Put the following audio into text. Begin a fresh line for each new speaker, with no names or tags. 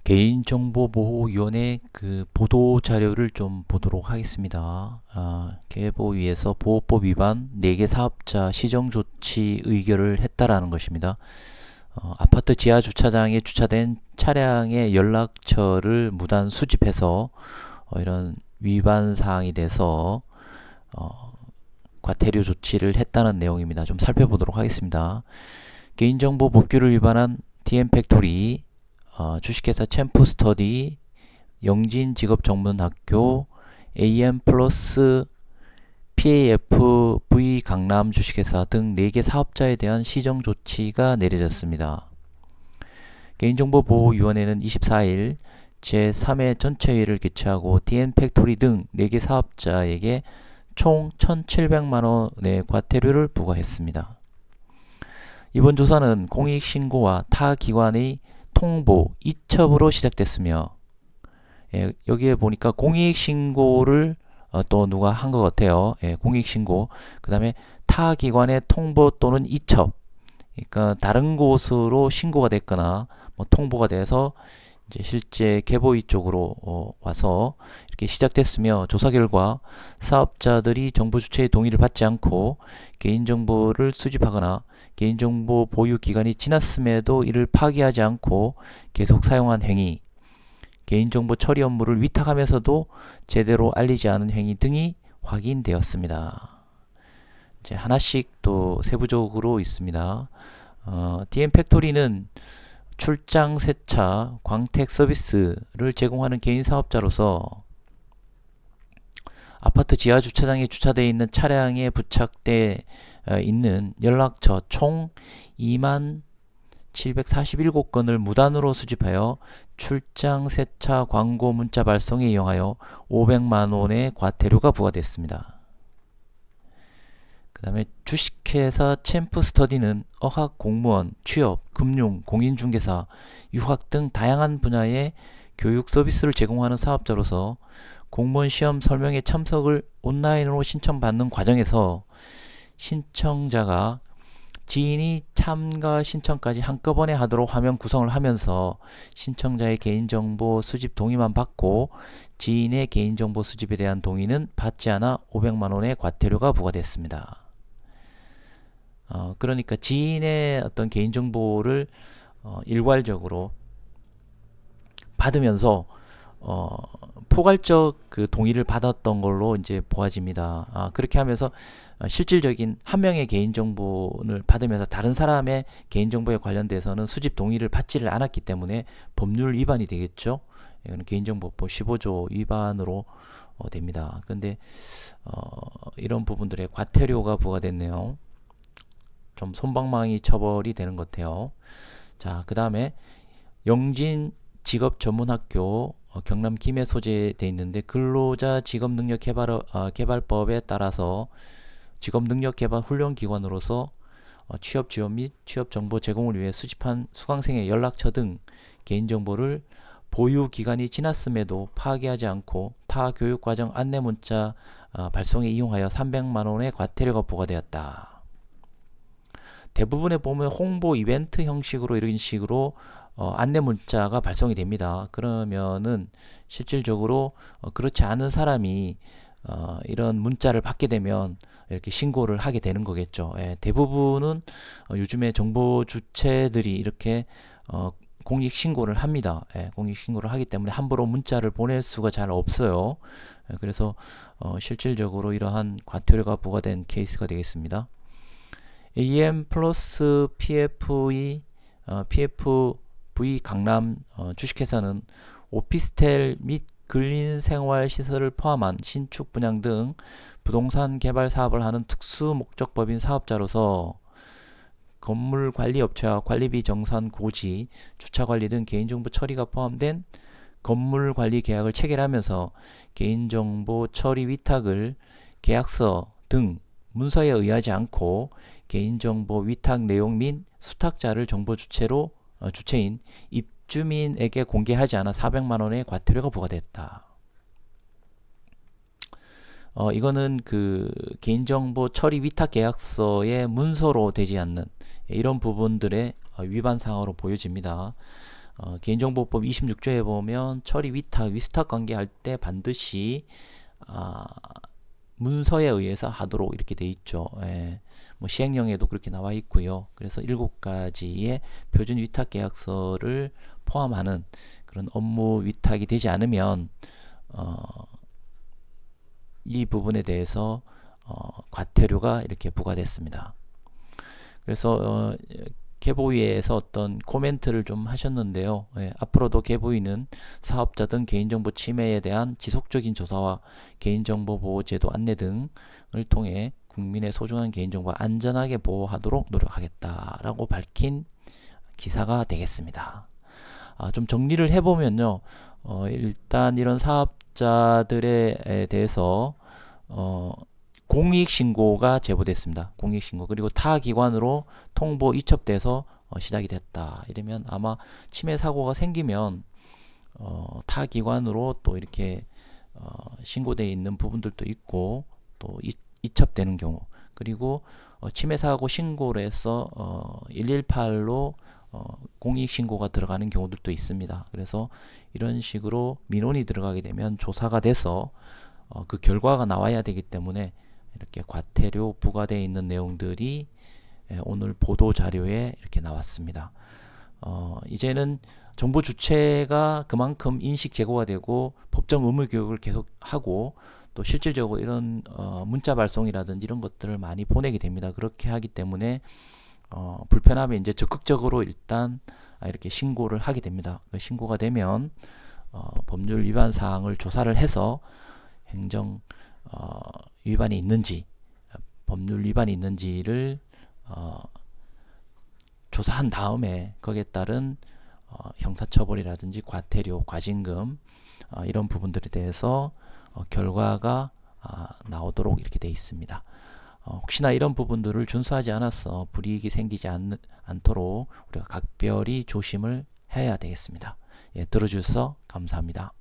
개인정보보호위원회 그 보도 자료를 좀 보도록 하겠습니다. 개보위에서 보호법 위반 4개 사업자 시정조치 의결을 했다라는 것입니다. 아파트 지하 주차장에 주차된 차량의 연락처를 무단 수집해서 이런 위반 사항이 돼서 과태료 조치를 했다는 내용입니다. 좀 살펴보도록 하겠습니다. 개인정보 법규를 위반한 DM팩토리, 주식회사 챔프스터디, 영진직업전문학교, AM 플러스 PAF V 강남 주식회사 등 4개 사업자에 대한 시정조치가 내려졌습니다. 개인정보보호위원회는 24일 제3회 전체회의를 개최하고 DM팩토리 등 4개 사업자에게 총 1,700만원의 과태료를 부과했습니다. 이번 조사는 공익신고와 타 기관의 통보, 이첩으로 시작됐으며 여기에 보니까 공익신고를 또 누가 한 것 같아요. 공익신고, 그 다음에 타 기관의 통보 또는 이첩, 그러니까 다른 곳으로 신고가 됐거나 통보가 돼서 이제 실제 개보위 쪽으로 와서 이렇게 시작됐으며, 조사 결과 사업자들이 정부 주체의 동의를 받지 않고 개인정보를 수집하거나 개인정보 보유 기간이 지났음에도 이를 파기하지 않고 계속 사용한 행위, 개인정보 처리 업무를 위탁하면서도 제대로 알리지 않은 행위 등이 확인되었습니다. 이제 하나씩 또 세부적으로 있습니다. DM팩토리는 출장 세차, 광택 서비스를 제공하는 개인 사업자로서 아파트 지하 주차장에 주차되어 있는 차량에 부착돼 있는 연락처 총 2747건을 무단으로 수집하여 출장 세차 광고 문자 발송에 이용하여 500만원의 과태료가 부과됐습니다. 그 다음에 주식회사 챔프스터디는 어학 공무원, 취업, 금융, 공인중개사, 유학 등 다양한 분야의 교육 서비스를 제공하는 사업자로서 공무원 시험 설명회 참석을 온라인으로 신청받는 과정에서 신청자가 지인이 참가 신청까지 한꺼번에 하도록 화면 구성을 하면서 신청자의 개인정보 수집 동의만 받고 지인의 개인정보 수집에 대한 동의는 받지 않아 500만원의 과태료가 부과됐습니다. 그러니까 지인의 어떤 개인정보를 일괄적으로 받으면서 포괄적 그 동의를 받았던 걸로 이제 보아집니다. 그렇게 하면서 실질적인 한 명의 개인정보를 받으면서 다른 사람의 개인정보에 관련돼서는 수집 동의를 받지를 않았기 때문에 법률 위반이 되겠죠. 이거는 개인정보법 15조 위반으로 됩니다. 근데 이런 부분들에 과태료가 부과됐네요. 좀 솜방망이 처벌이 되는 것 같아요. 자, 그 다음에 영진 직업전문학교 경남 김해 소재되어 있는데, 근로자 직업능력개발법에 따라서 직업능력개발 훈련기관으로서 취업 지원 및 취업정보 제공을 위해 수집한 수강생의 연락처 등 개인정보를 보유기간이 지났음에도 파기하지 않고 타 교육과정 안내문자 발송에 이용하여 300만원의 과태료가 부과되었다. 대부분에 보면 홍보 이벤트 형식으로 이런 식으로 안내 문자가 발송이 됩니다. 그러면은 실질적으로 그렇지 않은 사람이 이런 문자를 받게 되면 이렇게 신고를 하게 되는 거겠죠. 대부분은 요즘에 정보 주체들이 이렇게 공익 신고를 합니다. 공익 신고를 하기 때문에 함부로 문자를 보낼 수가 잘 없어요. 그래서 실질적으로 이러한 과태료가 부과된 케이스가 되겠습니다. AM 플러스 PFV 강남 주식회사는 오피스텔 및 근린생활시설을 포함한 신축 분양 등 부동산 개발 사업을 하는 특수목적법인 사업자로서 건물관리업체와 관리비 정산 고지, 주차관리 등 개인정보 처리가 포함된 건물관리 계약을 체결하면서 개인정보 처리 위탁을 계약서 등 문서에 의하지 않고 개인정보 위탁 내용 및 수탁자를 정보 주체인 입주민에게 공개하지 않아 400만원의 과태료가 부과됐다. 이거는 그 개인정보 처리 위탁 계약서의 문서로 되지 않는 이런 부분들의 위반 사항으로 보여집니다. 개인정보법 26조에 보면 처리 위탁, 위스탁 관계할 때 반드시 문서에 의해서 하도록 이렇게 돼 있죠. 예. 뭐 시행령에도 그렇게 나와 있고요. 그래서 7가지의 표준 위탁 계약서를 포함하는 그런 업무 위탁이 되지 않으면 이 부분에 대해서 과태료가 이렇게 부과됐습니다. 그래서 개보위에서 어떤 코멘트를 좀 하셨는데요. 예, 앞으로도 개보위는 사업자 등 개인정보 침해에 대한 지속적인 조사와 개인정보 보호 제도 안내 등을 통해 국민의 소중한 개인정보 안전하게 보호하도록 노력하겠다라고 밝힌 기사가 되겠습니다. 좀 정리를 해보면요. 일단 이런 사업자들에 대해서 공익신고가 제보됐습니다. 공익신고. 그리고 타 기관으로 통보 이첩돼서 시작이 됐다. 이러면 아마 침해 사고가 생기면 타 기관으로 또 이렇게 신고되어 있는 부분들도 있고 또 이첩되는 경우, 그리고 침해 사고 신고를 해서 118로 공익신고가 들어가는 경우들도 있습니다. 그래서 이런 식으로 민원이 들어가게 되면 조사가 돼서 그 결과가 나와야 되기 때문에 이렇게 과태료 부과되어 있는 내용들이 오늘 보도 자료에 이렇게 나왔습니다. 이제는 정보 주체가 그만큼 인식 제고가 되고 법정 의무 교육을 계속 하고 또 실질적으로 이런 문자 발송이라든지 이런 것들을 많이 보내게 됩니다. 그렇게 하기 때문에 불편하면 이제 적극적으로 일단 이렇게 신고를 하게 됩니다. 신고가 되면 법률 위반 사항을 조사를 해서 행정 위반이 있는지, 법률 위반이 있는지를 조사한 다음에 거기에 따른 형사처벌이라든지 과태료, 과징금 이런 부분들에 대해서 결과가 나오도록 이렇게 되어 있습니다. 혹시나 이런 부분들을 준수하지 않아서 불이익이 생기지 않도록 우리가 각별히 조심을 해야 되겠습니다. 예, 들어주셔서 감사합니다.